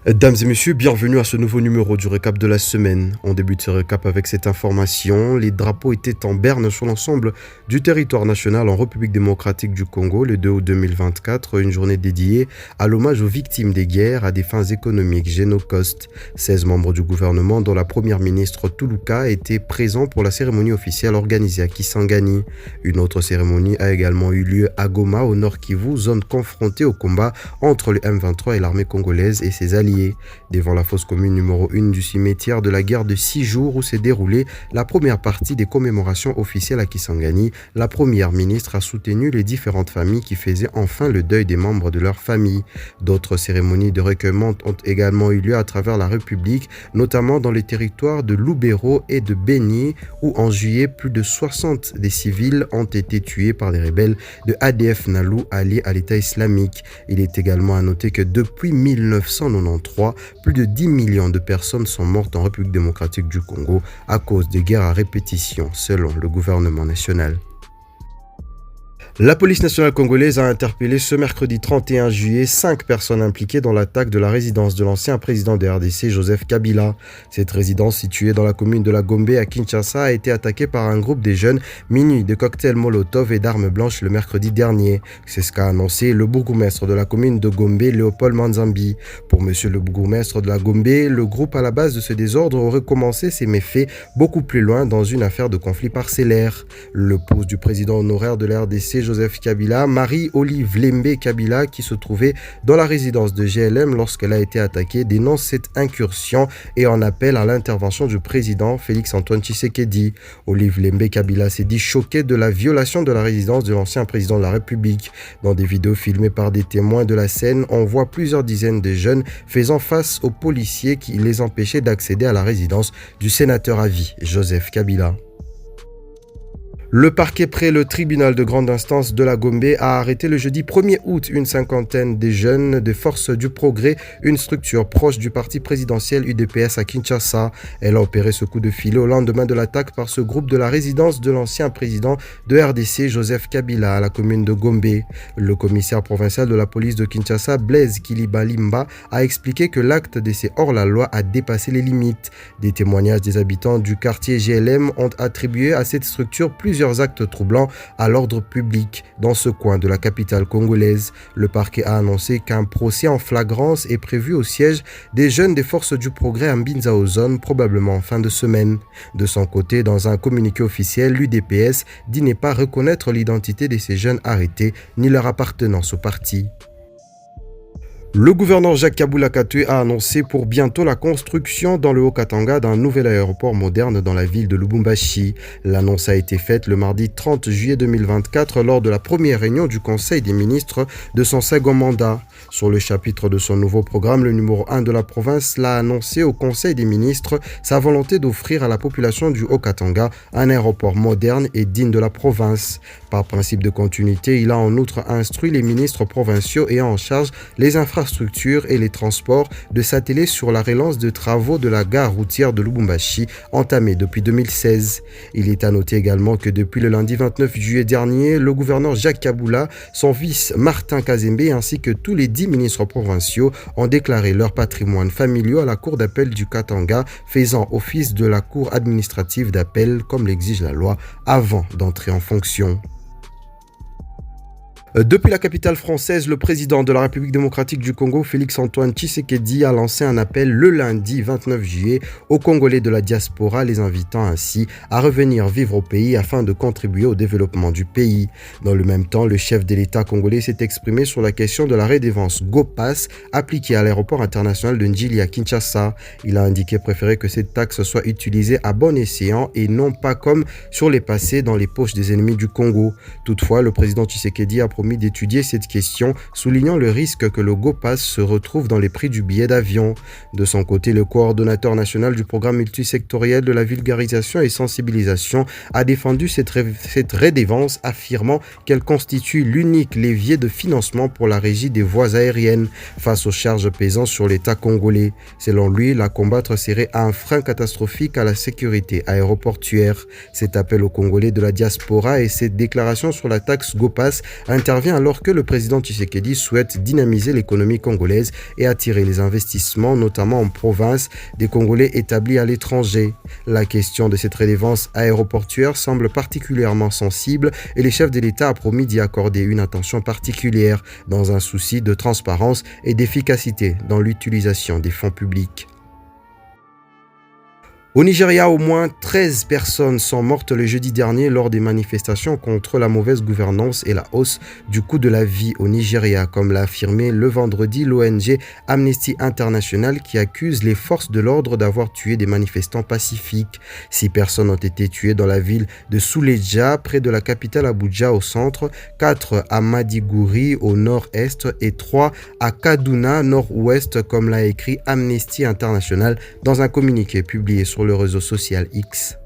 Dames et messieurs, bienvenue à ce nouveau numéro du récap de la semaine. On débute ce récap avec cette information. Les drapeaux étaient en berne sur l'ensemble du territoire national en République démocratique du Congo le 2 août 2024, une journée dédiée à l'hommage aux victimes des guerres à des fins économiques génocostes. 16 membres du gouvernement, dont la première ministre Toulouka, étaient présents pour la cérémonie officielle organisée à Kisangani. Une autre cérémonie a également eu lieu à Goma, au Nord Kivu, zone confrontée au combat entre le M23 et l'armée congolaise et ses alliés. Devant la fosse commune numéro 1 du cimetière de la guerre de 6 jours où s'est déroulée la première partie des commémorations officielles à Kisangani, la première ministre a soutenu les différentes familles qui faisaient enfin le deuil des membres de leur famille. D'autres cérémonies de recueillement ont également eu lieu à travers la République, notamment dans les territoires de Lubero et de Beni, où en juillet, plus de 60 des civils ont été tués par des rebelles de ADF Nalu alliés à l'État islamique. Il est également à noter que depuis 1993, plus de 10 millions de personnes sont mortes en République démocratique du Congo à cause des guerres à répétition, selon le gouvernement national. La police nationale congolaise a interpellé ce mercredi 31 juillet 5 personnes impliquées dans l'attaque de la résidence de l'ancien président de RDC, Joseph Kabila. Cette résidence, située dans la commune de la Gombe à Kinshasa, a été attaquée par un groupe de jeunes munis de cocktails Molotov et d'armes blanches le mercredi dernier. C'est ce qu'a annoncé le bourgmestre de la commune de Gombe, Léopold Manzambi. Pour monsieur le bourgmestre de la Gombe, le groupe à la base de ce désordre aurait commencé ses méfaits beaucoup plus loin dans une affaire de conflit parcellaire. L'épouse du président honoraire de la RDC, Joseph Kabila, Marie-Olive Lembe Kabila, qui se trouvait dans la résidence de GLM lorsqu'elle a été attaquée, dénonce cette incursion et en appelle à l'intervention du président Félix-Antoine Tshisekedi. Olive Lembe Kabila s'est dit choquée de la violation de la résidence de l'ancien président de la République. Dans des vidéos filmées par des témoins de la scène, on voit plusieurs dizaines de jeunes faisant face aux policiers qui les empêchaient d'accéder à la résidence du sénateur à vie, Joseph Kabila. Le parquet près le tribunal de grande instance de la Gombe a arrêté le jeudi 1er août une cinquantaine de jeunes des Forces du Progrès, une structure proche du parti présidentiel UDPS à Kinshasa. Elle a opéré ce coup de filet au lendemain de l'attaque par ce groupe de la résidence de l'ancien président de RDC, Joseph Kabila, à la commune de Gombe. Le commissaire provincial de la police de Kinshasa, Blaise Kilibalimba, a expliqué que l'acte de ces hors-la-loi a dépassé les limites. Des témoignages des habitants du quartier GLM ont attribué à cette structure plusieurs actes troublants à l'ordre public dans ce coin de la capitale congolaise. Le parquet a annoncé qu'un procès en flagrance est prévu au siège des jeunes des Forces du Progrès à Mbinza-Ozone, probablement en fin de semaine. De son côté, dans un communiqué officiel, l'UDPS dit ne pas reconnaître l'identité de ces jeunes arrêtés ni leur appartenance au parti. Le gouverneur Jacques Kabula Katwe a annoncé pour bientôt la construction dans le Haut-Katanga d'un nouvel aéroport moderne dans la ville de Lubumbashi. L'annonce a été faite le mardi 30 juillet 2024 lors de la première réunion du Conseil des ministres de son second mandat. Sur le chapitre de son nouveau programme, le numéro 1 de la province l'a annoncé au Conseil des ministres sa volonté d'offrir à la population du Haut-Katanga un aéroport moderne et digne de la province. Par principe de continuité, il a en outre instruit les ministres provinciaux ayant en charge les infrastructures et les transports de s'atteler sur la relance de travaux de la gare routière de Lubumbashi entamée depuis 2016. Il est à noter également que depuis le lundi 29 juillet dernier, le gouverneur Jacques Kabula, son vice Martin Kazembe ainsi que tous les 10 ministres provinciaux ont déclaré leur patrimoine familial à la cour d'appel du Katanga, faisant office de la cour administrative d'appel comme l'exige la loi avant d'entrer en fonction. Depuis la capitale française, le président de la République démocratique du Congo, Félix-Antoine Tshisekedi, a lancé un appel le lundi 29 juillet aux Congolais de la diaspora, les invitant ainsi à revenir vivre au pays afin de contribuer au développement du pays. Dans le même temps, le chef de l'État congolais s'est exprimé sur la question de la redevance GoPass appliquée à l'aéroport international de Njili à Kinshasa. Il a indiqué préférer que cette taxe soit utilisée à bon escient et non pas comme sur les passés dans les poches des ennemis du Congo. Toutefois, le président Tshisekedi a promis d'étudier cette question, soulignant le risque que le GoPass se retrouve dans les prix du billet d'avion. De son côté, le coordonnateur national du programme multisectoriel de la vulgarisation et sensibilisation a défendu cette redevance, affirmant qu'elle constitue l'unique levier de financement pour la régie des voies aériennes face aux charges pesant sur l'État congolais. Selon lui, la combattre serait un frein catastrophique à la sécurité aéroportuaire. Cet appel aux Congolais de la diaspora et cette déclaration sur la taxe GoPass interviennent intervient alors que le président Tshisekedi souhaite dynamiser l'économie congolaise et attirer les investissements, notamment en province, des Congolais établis à l'étranger. La question de cette redevance aéroportuaire semble particulièrement sensible et les chefs de l'État ont promis d'y accorder une attention particulière dans un souci de transparence et d'efficacité dans l'utilisation des fonds publics. Au Nigeria, au moins 13 personnes sont mortes le jeudi dernier lors des manifestations contre la mauvaise gouvernance et la hausse du coût de la vie au Nigeria, comme l'a affirmé le vendredi l'ONG Amnesty International qui accuse les forces de l'ordre d'avoir tué des manifestants pacifiques. 6 personnes ont été tuées dans la ville de Suleja, près de la capitale Abuja au centre, 4 à Maiduguri au nord-est et 3 à Kaduna nord-ouest, comme l'a écrit Amnesty International dans un communiqué publié sur le réseau social X.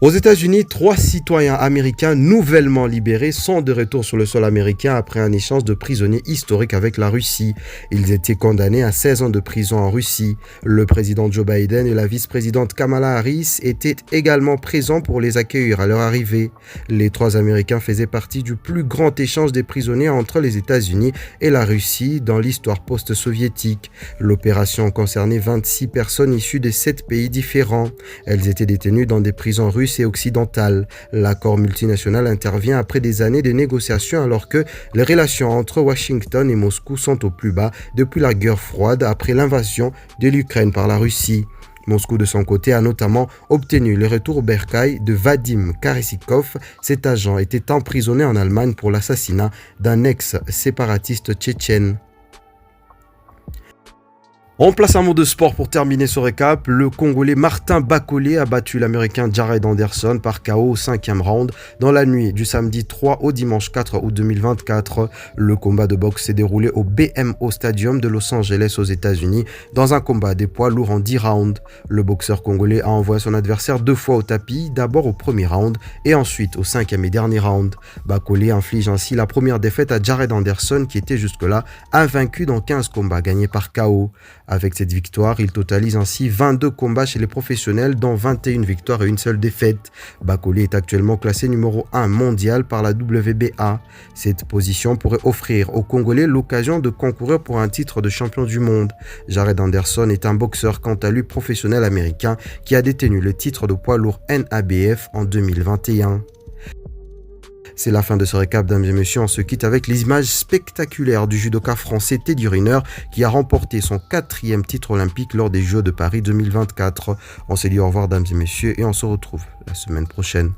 Aux États-Unis, 3 citoyens américains nouvellement libérés sont de retour sur le sol américain après un échange de prisonniers historique avec la Russie. Ils étaient condamnés à 16 ans de prison en Russie. Le président Joe Biden et la vice-présidente Kamala Harris étaient également présents pour les accueillir à leur arrivée. Les 3 Américains faisaient partie du plus grand échange des prisonniers entre les États-Unis et la Russie dans l'histoire post-soviétique. L'opération concernait 26 personnes issues de 7 pays différents. Elles étaient détenues dans des prisons russes et occidentale. L'accord multinational intervient après des années de négociations alors que les relations entre Washington et Moscou sont au plus bas depuis la guerre froide après l'invasion de l'Ukraine par la Russie. Moscou, de son côté, a notamment obtenu le retour au bercail de Vadim Karesikov. Cet agent était emprisonné en Allemagne pour l'assassinat d'un ex-séparatiste tchétchène. On place un mot de sport pour terminer ce récap. Le Congolais Martin Bakole a battu l'Américain Jared Anderson par KO au 5e round dans la nuit du samedi 3 au dimanche 4 août 2024. Le combat de boxe s'est déroulé au BMO Stadium de Los Angeles aux États-Unis dans un combat des poids lourds en 10 rounds. Le boxeur congolais a envoyé son adversaire 2 fois au tapis, d'abord au premier round et ensuite au 5e et dernier round. Bakole inflige ainsi la première défaite à Jared Anderson qui était jusque-là invaincu dans 15 combats gagnés par KO. Avec cette victoire, il totalise ainsi 22 combats chez les professionnels, dont 21 victoires et une seule défaite. Bakole est actuellement classé numéro 1 mondial par la WBA. Cette position pourrait offrir aux Congolais l'occasion de concourir pour un titre de champion du monde. Jared Anderson est un boxeur quant à lui professionnel américain qui a détenu le titre de poids lourd NABF en 2021. C'est la fin de ce récap, dames et messieurs. On se quitte avec les images spectaculaires du judoka français Teddy Riner qui a remporté son 4e titre olympique lors des Jeux de Paris 2024. On s'est dit au revoir, dames et messieurs, et on se retrouve la semaine prochaine.